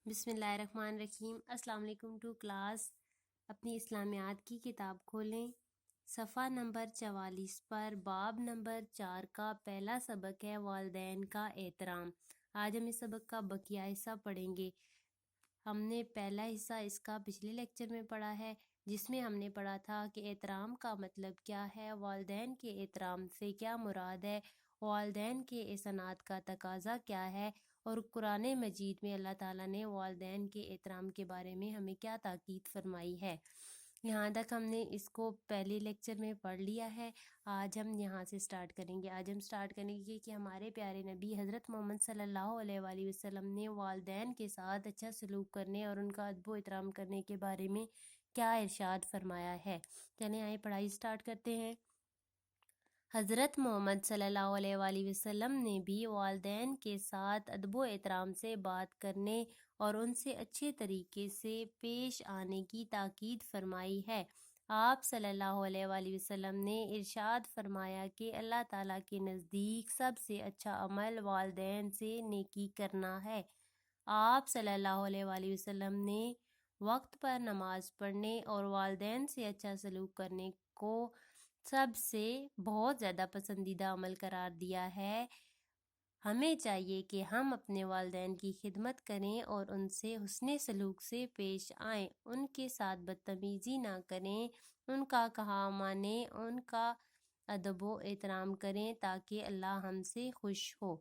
بسم اللہ الرحمن الرحیم۔ السلام علیکم ٹو کلاس۔ اپنی اسلامیات کی کتاب کھولیں، صفحہ نمبر 44 پر باب نمبر 4 کا پہلا سبق ہے والدین کا احترام۔ آج ہم اس سبق کا بقیہ حصہ پڑھیں گے۔ ہم نے پہلا حصہ اس کا پچھلے لیکچر میں پڑھا ہے، جس میں ہم نے پڑھا تھا کہ احترام کا مطلب کیا ہے، والدین کے احترام سے کیا مراد ہے، والدین کے احسانات کا تقاضا کیا ہے، اور قرآن مجید میں اللہ تعالیٰ نے والدین کے احترام کے بارے میں ہمیں کیا تاکید فرمائی ہے۔ یہاں تک ہم نے اس کو پہلے لیکچر میں پڑھ لیا ہے۔ آج ہم یہاں سے سٹارٹ کریں گے۔ آج ہم سٹارٹ کریں گے کہ ہمارے پیارے نبی حضرت محمد صلی اللہ علیہ وآلہ وسلم نے والدین کے ساتھ اچھا سلوک کرنے اور ان کا ادب و احترام کرنے کے بارے میں کیا ارشاد فرمایا ہے۔ چلیں آئے پڑھائی سٹارٹ کرتے ہیں۔ حضرت محمد صلی اللہ علیہ وآلہ وسلم نے بھی والدین کے ساتھ ادب و احترام سے بات کرنے اور ان سے اچھے طریقے سے پیش آنے کی تاکید فرمائی ہے۔ آپ صلی اللہ علیہ وآلہ وسلم نے ارشاد فرمایا کہ اللہ تعالیٰ کے نزدیک سب سے اچھا عمل والدین سے نیکی کرنا ہے۔ آپ صلی اللہ علیہ وآلہ وسلم نے وقت پر نماز پڑھنے اور والدین سے اچھا سلوک کرنے کو سب سے بہت زیادہ پسندیدہ عمل قرار دیا ہے۔ ہمیں چاہیے کہ ہم اپنے والدین کی خدمت کریں اور ان سے حسن سلوک سے پیش آئیں، ان کے ساتھ بدتمیزی نہ کریں، ان کا کہا مانیں، ان کا ادب و احترام کریں تاکہ اللہ ہم سے خوش ہو۔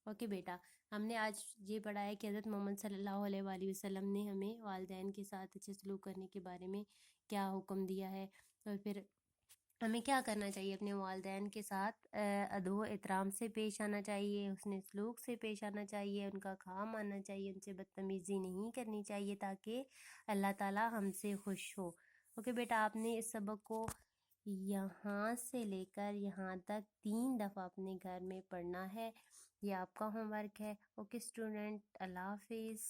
اوکے بیٹا، ہم نے آج یہ پڑھا ہے کہ حضرت محمد صلی اللہ علیہ وآلہ وسلم نے ہمیں والدین کے ساتھ اچھے سلوک کرنے کے بارے میں کیا حکم دیا ہے، اور پھر ہمیں کیا کرنا چاہیے، اپنے والدین کے ساتھ ادب و احترام سے پیش آنا چاہیے، حسن سلوک سے پیش آنا چاہیے، ان کا کام ماننا چاہیے، ان سے بدتمیزی نہیں کرنی چاہیے تاکہ اللہ تعالیٰ ہم سے خوش ہو۔ اوکے بیٹا، آپ نے اس سبق کو یہاں سے لے کر یہاں تک 3 دفعہ اپنے گھر میں پڑھنا ہے۔ یہ آپ کا ہوم ورک ہے۔ اوکے اسٹوڈنٹ، اللہ حافظ۔